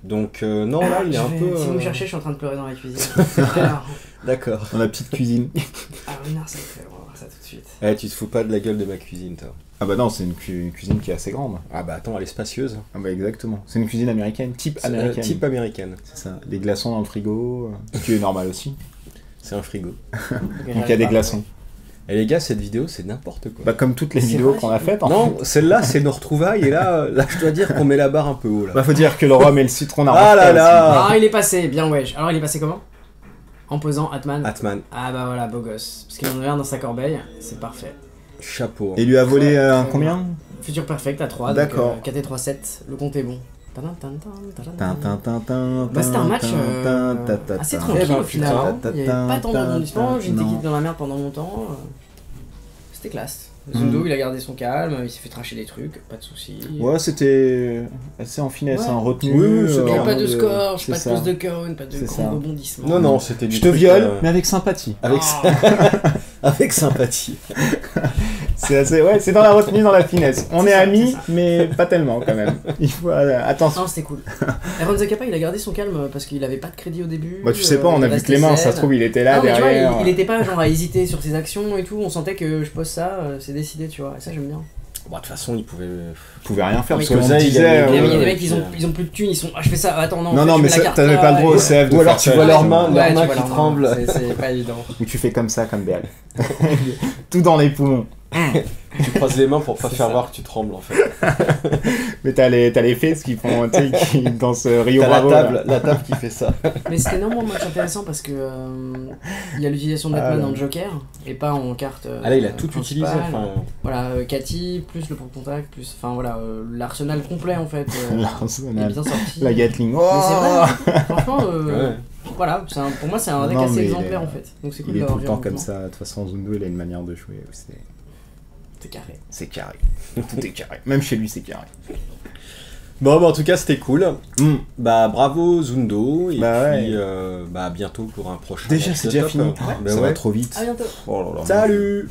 Speaker 1: Donc non, là il est un peu...
Speaker 3: Si vous me cherchez, je suis en train de pleurer dans la cuisine.
Speaker 1: D'accord.
Speaker 2: Dans la petite cuisine.
Speaker 3: Ah oui, non, ça me fait, on va voir ça tout de suite.
Speaker 1: Tu te fous pas de la gueule de ma cuisine, toi.
Speaker 2: Ah bah non, c'est une cuisine qui est assez grande.
Speaker 1: Ah bah attends, elle est spacieuse.
Speaker 2: Ah bah exactement. C'est une cuisine américaine, type américaine.
Speaker 1: Type américaine.
Speaker 2: C'est ça. Les glaçons dans le frigo, ce qui est normal aussi.
Speaker 1: C'est un frigo.
Speaker 2: Donc il y a des glaçons.
Speaker 1: Et les gars, cette vidéo, c'est n'importe quoi.
Speaker 2: Bah comme toutes les vidéos qu'on a faites.
Speaker 1: Non, celle-là, c'est nos retrouvailles, et là, je dois dire qu'on met la barre un peu haut, là.
Speaker 2: Bah faut dire que le rhum et le citron n'arrangent
Speaker 1: pas. Ah là là.
Speaker 3: Ah, il est passé, bien wesh. Alors il est passé comment? En posant Atman.
Speaker 1: Ah
Speaker 3: bah voilà, beau gosse. Parce qu'il en a un dans sa corbeille, c'est parfait.
Speaker 1: Chapeau.
Speaker 2: Et il lui a volé combien?
Speaker 3: Futur perfect à 3,
Speaker 2: d'accord.
Speaker 3: Donc KT3-7, le compte est bon. Bah c'était un match assez tranquille au final, hein. Il n'y avait pas tant de rebondissements, j'ai été dans la merde pendant longtemps. C'était classe. Zundo il a gardé son calme, il s'est fait tracher des trucs, pas de soucis.
Speaker 2: Ouais, c'était assez en finesse, retenu.
Speaker 1: Oui,
Speaker 3: il n'y a pas de score, pas de pose de count, pas de grand rebondissement.
Speaker 1: Non, c'était du
Speaker 2: je te viole, mais avec sympathie.
Speaker 1: Avec sympathie.
Speaker 2: C'est assez, ouais, c'est dans la retenue, dans la finesse. On est amis, mais pas tellement quand même. Il faut attention.
Speaker 3: Non, c'était cool. Aaron Zakapa, il a gardé son calme parce qu'il avait pas de crédit au début.
Speaker 2: Bah tu sais pas, on a vu que les mains, ça se trouve, il était là derrière.
Speaker 3: Tu vois, il était pas genre à hésiter sur ses actions et tout. On sentait que je pose ça, c'est décidé, tu vois. Et ça j'aime bien.
Speaker 1: Bon, de toute façon, il
Speaker 2: pouvait rien faire parce
Speaker 1: que
Speaker 2: ça,
Speaker 3: il y a des mecs, ils ont plus de thunes, ils sont. Ah, je fais ça, attends, non.
Speaker 2: Non, mais t'avais pas le droit au CF de
Speaker 1: ou alors tu vois leurs mains qui tremblent.
Speaker 3: C'est pas évident.
Speaker 2: Ou tu fais comme ça, comme Béal. Tout dans les poumons.
Speaker 1: Tu croises les mains pour pas faire voir que tu trembles en fait.
Speaker 2: Mais t'as les fesses qui font, tu sais, qui dansent Rio Bravo.
Speaker 1: La table qui fait ça.
Speaker 3: Mais c'était néanmoins un match intéressant parce que il y a l'utilisation de Batman en Joker et pas en carte.
Speaker 1: Ah là il a tout utilisé.
Speaker 3: Voilà, Cathy plus le contact plus, enfin voilà, l'arsenal complet en fait.
Speaker 2: L'arsenal.
Speaker 3: Est bien sorti.
Speaker 2: La Gatling.
Speaker 3: Oh mais c'est vrai. Franchement. Voilà, pour moi c'est un deck assez exemplaire en fait. Donc c'est cool
Speaker 2: d'avoir vu. Il est tout le temps comme ça. De toute façon, Zundo il a une manière de jouer.
Speaker 3: C'est carré.
Speaker 2: C'est carré. Tout est carré. Même chez lui, c'est carré.
Speaker 1: Bon, en tout cas, c'était cool. Bah, bravo Zundo. Et puis, à bientôt pour un prochain.
Speaker 2: Déjà, c'est déjà fini. Ça va trop vite.
Speaker 3: À bientôt.
Speaker 2: Oh là là.
Speaker 1: Salut.